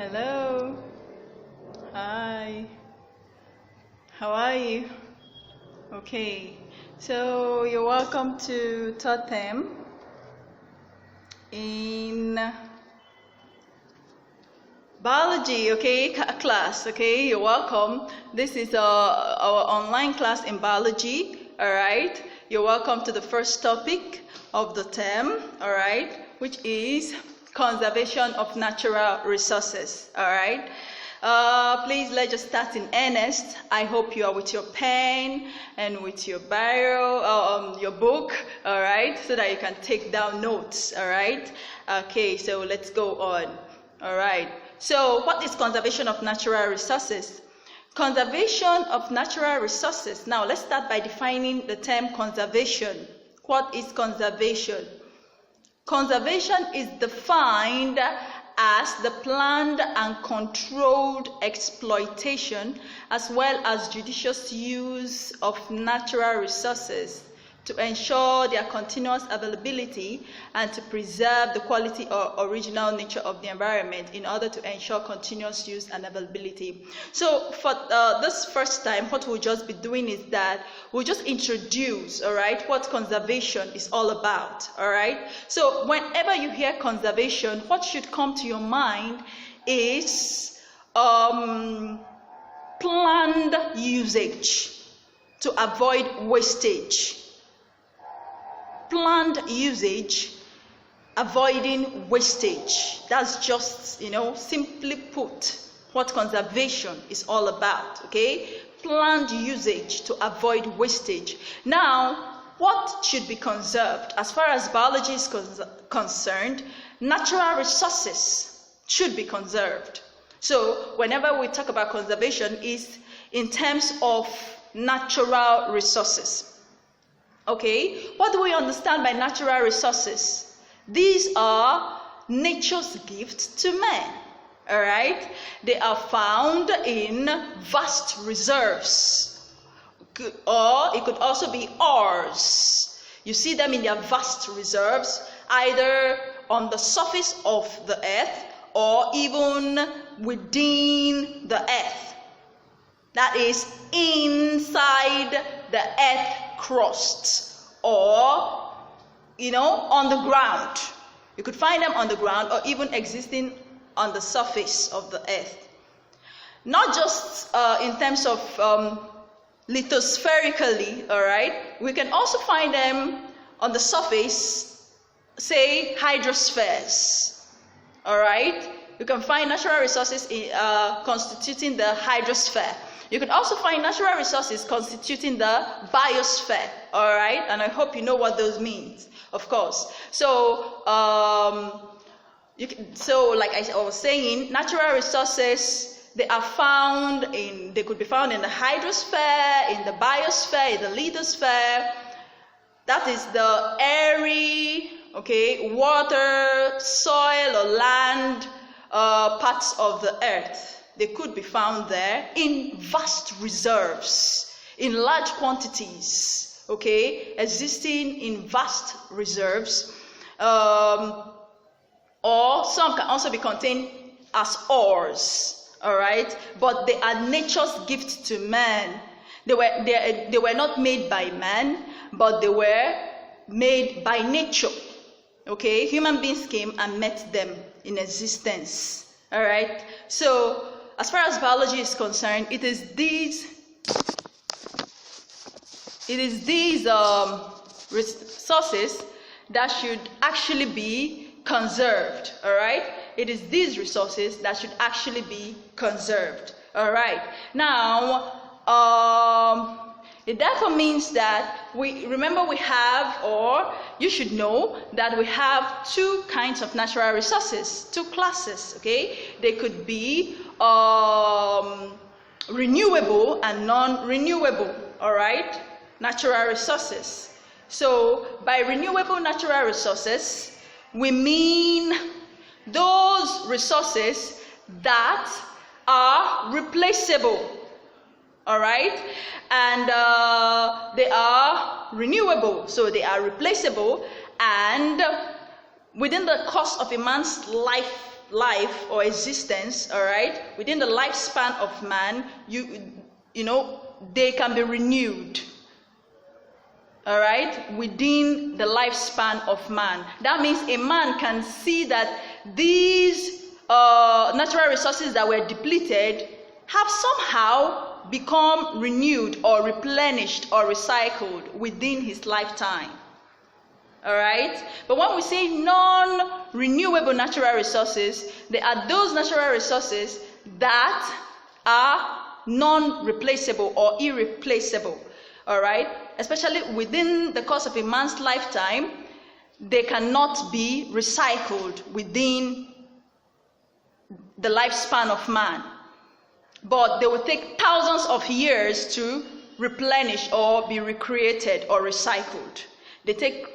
Hello. Hi. How are you? Okay. So you're welcome to third term in biology, okay, class, okay, you're welcome. This is our online class in biology, all right. You're welcome to the first topic of the term, all right, which is conservation of natural resources, all right. Please, let's just start in earnest. I hope you are with your pen and with your biro, your book, all right, so that you can take down notes, all right. Okay, so let's go on, all right. So what is conservation of natural resources? Conservation of natural resources. Now let's start by defining the term conservation. What is conservation? Conservation is defined as the planned and controlled exploitation as well as judicious use of natural resources to ensure their continuous availability and to preserve the quality or original nature of the environment in order to ensure continuous use and availability. So for this first time, what we'll just be doing is that we'll just introduce, all right, what conservation is all about, all right? So whenever you hear conservation, what should come to your mind is planned usage to avoid wastage. Planned usage, avoiding wastage. That's just, simply put, what conservation is all about, okay? Planned usage to avoid wastage. Now, what should be conserved? As far as biology is concerned, natural resources should be conserved. So, whenever we talk about conservation, is in terms of natural resources. Okay, what do we understand by natural resources? These are nature's gifts to man, all right? They are found in vast reserves, or it could also be ores. You see them in their vast reserves, either on the surface of the earth or even within the earth. That is inside the earth crust or on the ground. You could find them on the ground or even existing on the surface of the earth. Not just in terms of lithospherically, all right, we can also find them on the surface, say hydrospheres, all right. You can find natural resources constituting the hydrosphere. You can also find natural resources constituting the biosphere, all right? And I hope you know what those means, of course. So, like I was saying, natural resources, they could be found in the hydrosphere, in the biosphere, in the lithosphere. That is the airy, okay, water, soil, or land parts of the earth. They could be found there in vast reserves, in large quantities, okay, existing in vast reserves, or some can also be contained as ores, all right, but they are nature's gift to man. They were not made by man, but they were made by nature, okay. Human beings came and met them in existence, all right. So as far as biology is concerned, it is these resources that should actually be conserved, all right? It is these resources that should actually be conserved, all right? Now, it therefore means that you should know that we have two kinds of natural resources, two classes, okay? They could be renewable and non-renewable, all right? Natural resources. So by renewable natural resources, we mean those resources that are replaceable, all right? And they are renewable, so they are replaceable, and within the course of a man's life life or existence, all right, within the lifespan of man, you know, they can be renewed. All right, within the lifespan of man. That means a man can see that these natural resources that were depleted have somehow become renewed or replenished or recycled within his lifetime. All right, but when we say non-renewable natural resources, they are those natural resources that are non-replaceable or irreplaceable. All right, especially within the course of a man's lifetime, they cannot be recycled within the lifespan of man, but they will take thousands of years to replenish or be recreated or recycled. They take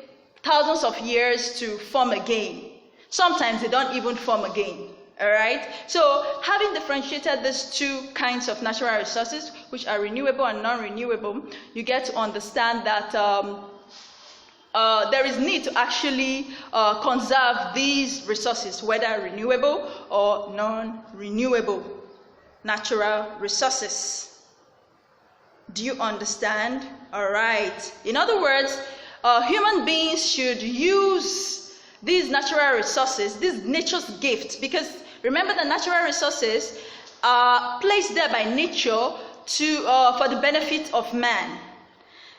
thousands of years to form again. Sometimes they don't even form again. All right, so having differentiated these two kinds of natural resources, which are renewable and non-renewable, you get to understand that there is need to actually conserve these resources, whether renewable or non-renewable natural resources. Do you understand? All right. In other words, human beings should use these natural resources, these nature's gifts, because remember that natural resources are placed there by nature for the benefit of man.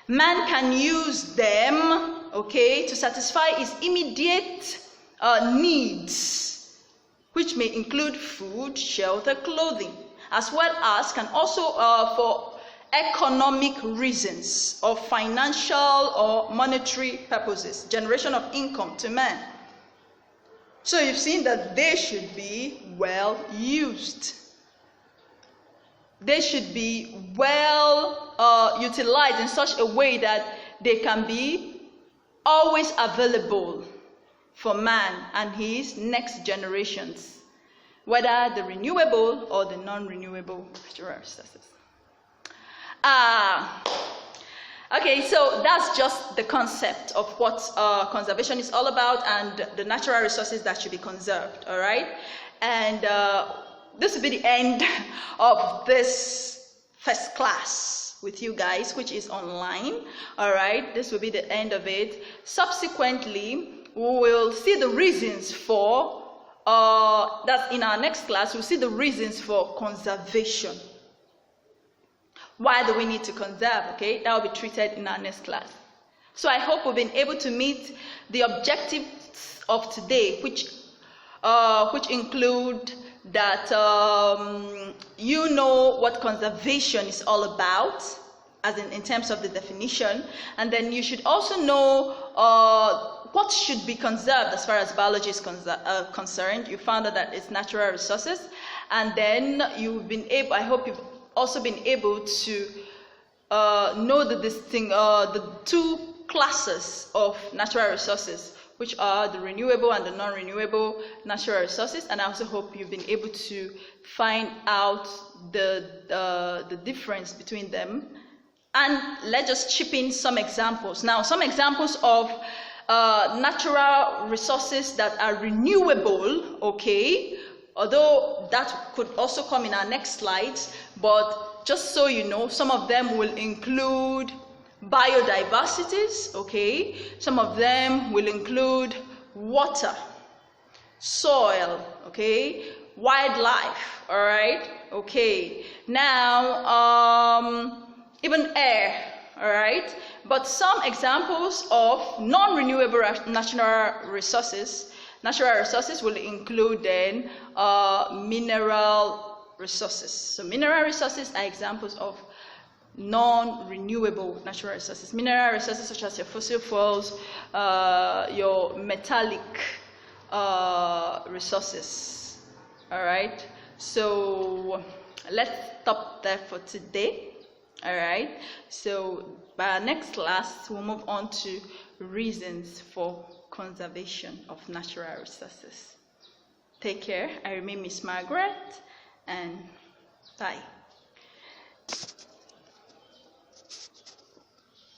Man can use them, okay, to satisfy his immediate needs, which may include food, shelter, clothing, as well as can also for economic reasons or financial or monetary purposes, generation of income to man. So you've seen that they should be well used. They should be well utilized in such a way that they can be always available for man and his next generations, whether the renewable or the non-renewable natural resources. Okay, so that's just the concept of what conservation is all about and the natural resources that should be conserved, all right? And this will be the end of this first class with you guys, which is online, all right? This will be the end of it. Subsequently, we will see the reasons for, that's in our next class, we'll see the reasons for conservation. Why do we need to conserve? Okay, that will be treated in our next class. So I hope we've been able to meet the objectives of today, which include that you know what conservation is all about, as in terms of the definition, and then you should also know what should be conserved as far as biology is concerned. You found out that it's natural resources, and then you've been able, I hope you've also been able to know the two classes of natural resources, which are the renewable and the non-renewable natural resources. And I also hope you've been able to find out the difference between them. And let's just chip in some examples. Now, some examples of natural resources that are renewable, okay, although that could also come in our next slides, but just so you know, some of them will include biodiversities, okay? Some of them will include water, soil, okay? Wildlife, all right? Okay. Now, even air, all right? But some examples of non-renewable natural resources will include then mineral resources. So mineral resources are examples of non-renewable natural resources. Mineral resources such as your fossil fuels, your metallic resources. All right. So let's stop there for today. All right. So by our next class, we'll move on to reasons for conservation of natural resources. Take care. I remain Miss Margaret, and bye.